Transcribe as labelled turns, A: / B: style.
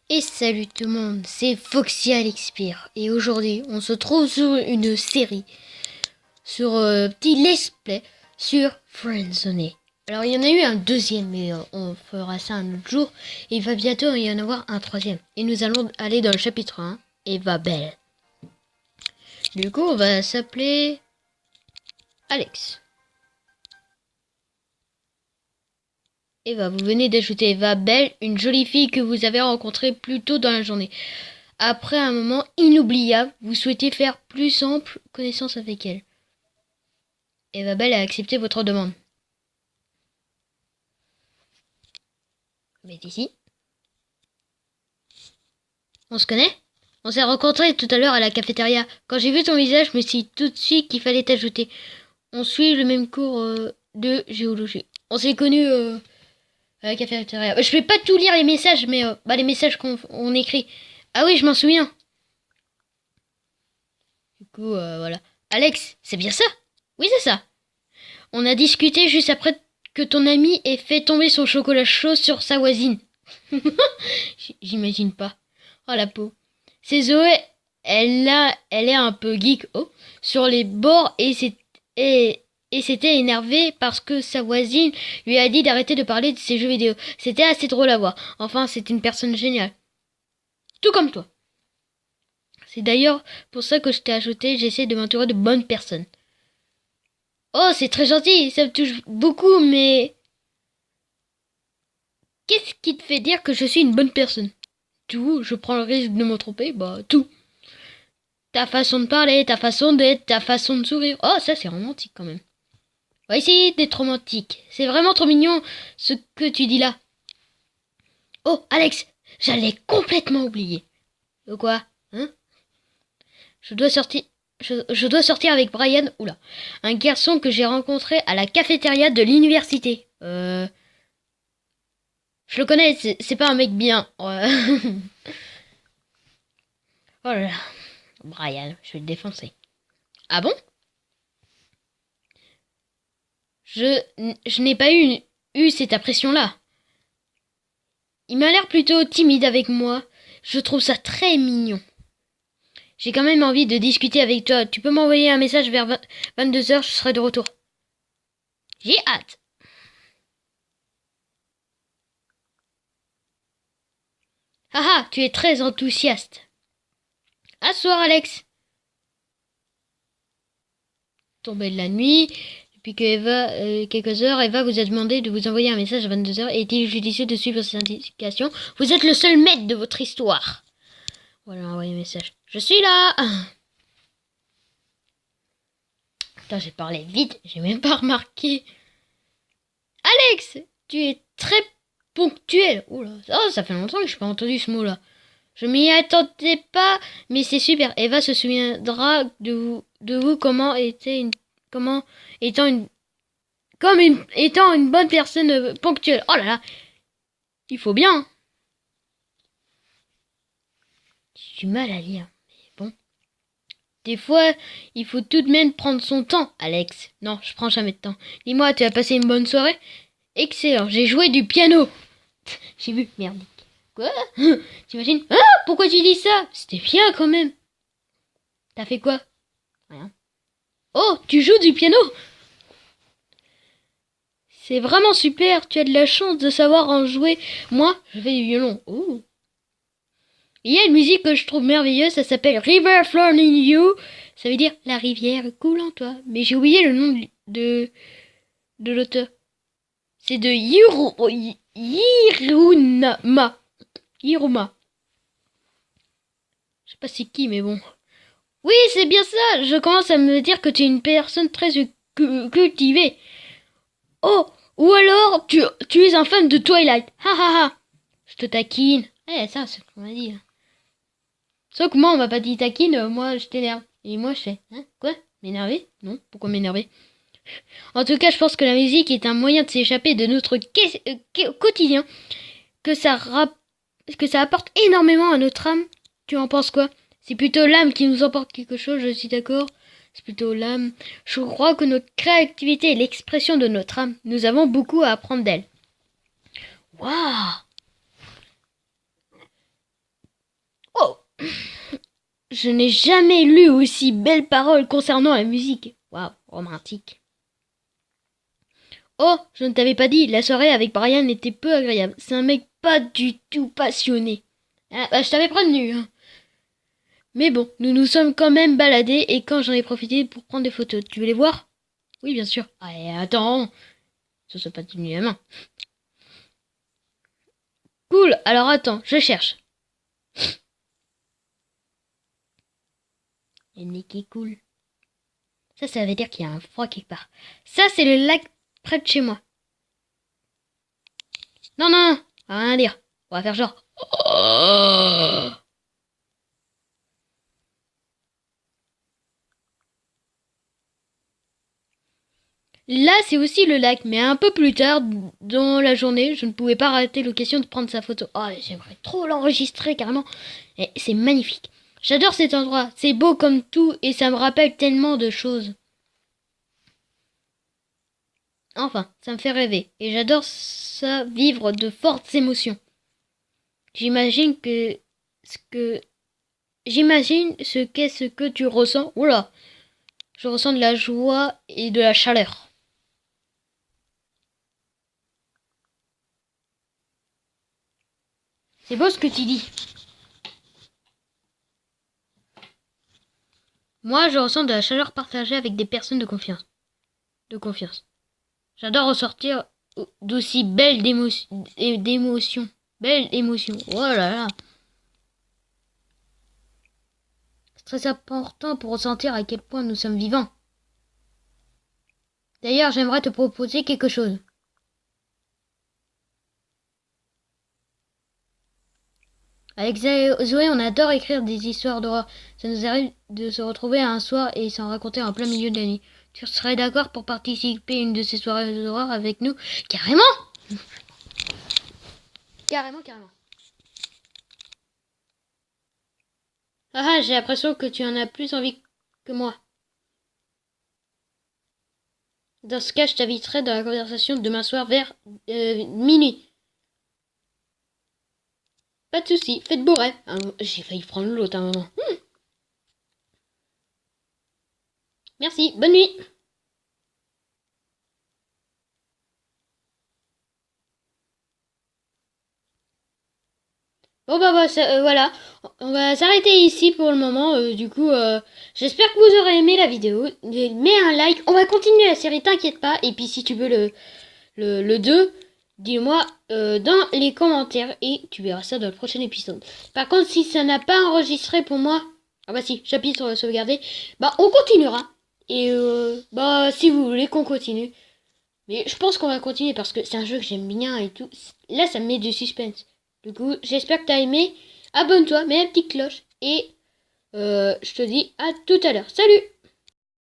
A: Et salut tout le monde, c'est Foxy Alexpire et aujourd'hui on se trouve sur une série, sur petit let's play sur Friendzone. Alors il y en a eu un deuxième mais on fera ça un autre jour et il va bientôt y en avoir un troisième. Et nous allons aller dans le chapitre 1, Eva Belle. Du coup on va s'appeler Alex. Eva, vous venez d'ajouter Eva Belle, une jolie fille que vous avez rencontrée plus tôt dans la journée. Après un moment inoubliable, vous souhaitez faire plus ample connaissance avec elle. Eva Belle a accepté votre demande. Mais ici. On se connaît? On s'est rencontrés tout à l'heure à la cafétéria. Quand j'ai vu ton visage, je me suis dit tout de suite qu'il fallait t'ajouter. On suit le même cours de géologie. On s'est connus à la cafétéria. Je vais pas tout lire les messages, mais les messages qu'on écrit. Ah oui, je m'en souviens. Du coup, voilà. Alex, c'est bien ça? Oui, c'est ça. On a discuté juste après que ton ami ait fait tomber son chocolat chaud sur sa voisine. J'imagine pas. Oh la peau. C'est Zoé, elle est un peu geek sur les bords et s'était énervée parce que sa voisine lui a dit d'arrêter de parler de ses jeux vidéo. C'était assez drôle à voir. Enfin, c'est une personne géniale. Tout comme toi. C'est d'ailleurs pour ça que je t'ai ajouté, j'essaie de m'entourer de bonnes personnes. Oh, c'est très gentil, ça me touche beaucoup, mais... Qu'est-ce qui te fait dire que je suis une bonne personne? Tout, je prends le risque de me tromper, tout. Ta façon de parler, ta façon d'être, ta façon de sourire. Oh, ça c'est romantique quand même. On va essayer d'être romantique. C'est vraiment trop mignon ce que tu dis là. Oh, Alex, j'allais complètement oublier. Quoi? Hein? Je dois sortir avec Brian, un garçon que j'ai rencontré à la cafétéria de l'université. Je le connais, c'est pas un mec bien. Oh là là. Brian, je vais le défoncer. Ah bon? Je n'ai pas eu cette impression-là. Il m'a l'air plutôt timide avec moi. Je trouve ça très mignon. J'ai quand même envie de discuter avec toi. Tu peux m'envoyer un message vers 22h, je serai de retour. J'ai hâte. Haha, tu es très enthousiaste. À ce soir, Alex. Tombée de la nuit. Depuis que quelques heures, Eva vous a demandé de vous envoyer un message à 22h. Est-il judicieux de suivre ses indications? Vous êtes le seul maître de votre histoire. Voilà, envoyer un message. Je suis là. Putain, j'ai parlé vite, j'ai même pas remarqué. Alex, tu es très ponctuel. Oula, oh, ça fait longtemps que je n'ai pas entendu ce mot-là. Je m'y attendais pas, mais c'est super. Eva se souviendra de vous étant une bonne personne ponctuelle. Oh là là, il faut bien. Hein. J'ai du mal à lire, mais bon. Des fois, il faut tout de même prendre son temps, Alex. Non, je prends jamais de temps. Dis-moi, tu as passé une bonne soirée? Excellent, j'ai joué du piano. J'ai vu, merde. Quoi? T'imagines? Ah, pourquoi tu dis ça? C'était bien quand même. T'as fait quoi? Rien. Oh, tu joues du piano? C'est vraiment super, tu as de la chance de savoir en jouer. Moi, je fais du violon. Oh. Il y a une musique que je trouve merveilleuse, ça s'appelle River Flowing in You. Ça veut dire la rivière coule en toi. Mais j'ai oublié le nom de l'auteur. C'est de Hiruma. Hiruma. Je sais pas c'est qui, mais bon. Oui, c'est bien ça. Je commence à me dire que tu es une personne très cultivée. Oh, ou alors tu es un fan de Twilight. Ha ha ha. Je te taquine. Eh, ça, c'est ce qu'on m'a dit. Sauf que moi, on m'a pas dit taquine, moi, je t'énerve. Et moi, je fais, hein, quoi? M'énerver? Non, pourquoi m'énerver? En tout cas, je pense que la musique est un moyen de s'échapper de notre quotidien, que ça apporte énormément à notre âme. Tu en penses quoi? C'est plutôt l'âme qui nous emporte quelque chose, je suis d'accord. C'est plutôt l'âme. Je crois que notre créativité est l'expression de notre âme. Nous avons beaucoup à apprendre d'elle. Waouh! Je n'ai jamais lu aussi belles paroles concernant la musique. Waouh, romantique. Oh, je ne t'avais pas dit, la soirée avec Brian était peu agréable. C'est un mec pas du tout passionné. Ah, bah, je t'avais prévenu, hein. Mais bon, nous nous sommes quand même baladés et quand j'en ai profité pour prendre des photos. Tu veux les voir? Oui, bien sûr. Allez, attends. Ça se pas tenu la main. Cool, alors attends, je cherche. Et Nick est cool. Ça veut dire qu'il y a un froid quelque part. Ça, c'est le lac près de chez moi. Non, non, non, rien à dire. On va faire genre. Oh. Là, c'est aussi le lac, mais un peu plus tard dans la journée, je ne pouvais pas rater l'occasion de prendre sa photo. Oh, j'aimerais trop l'enregistrer carrément. Et c'est magnifique. J'adore cet endroit. C'est beau comme tout et ça me rappelle tellement de choses. Enfin, ça me fait rêver et j'adore ça vivre de fortes émotions. J'imagine que ce que j'imagine ce que tu ressens. Oula, je ressens de la joie et de la chaleur. C'est beau ce que tu dis. Moi, je ressens de la chaleur partagée avec des personnes de confiance. De confiance. J'adore ressortir d'aussi belles d'émotions. Belles émotions. Oh là là. C'est très important pour ressentir à quel point nous sommes vivants. D'ailleurs, j'aimerais te proposer quelque chose. Avec Zoé, on adore écrire des histoires d'horreur. Ça nous arrive de se retrouver un soir et s'en raconter en plein milieu de la nuit. Tu serais d'accord pour participer à une de ces soirées d'horreur avec nous? Carrément! Carrément, carrément. Ah, j'ai l'impression que tu en as plus envie que moi. Dans ce cas, je t'inviterai dans la conversation de demain soir vers minuit. Pas de soucis, faites beau rêve. J'ai failli prendre l'autre à un moment. Merci, bonne nuit. Bon bah, voilà, on va s'arrêter ici pour le moment. Du coup, j'espère que vous aurez aimé la vidéo. Mets un like, on va continuer la série, t'inquiète pas. Et puis si tu veux le 2, dis-moi dans les commentaires et tu verras ça dans le prochain épisode. Par contre, si ça n'a pas enregistré pour moi, ah bah si, j'appuie sur le sauvegarder, bah on continuera. Et bah si vous voulez qu'on continue. Mais je pense qu'on va continuer parce que c'est un jeu que j'aime bien et tout. Là, ça me met du suspense. Du coup, j'espère que t'as aimé. Abonne-toi, mets la petite cloche. Et je te dis à tout à l'heure. Salut!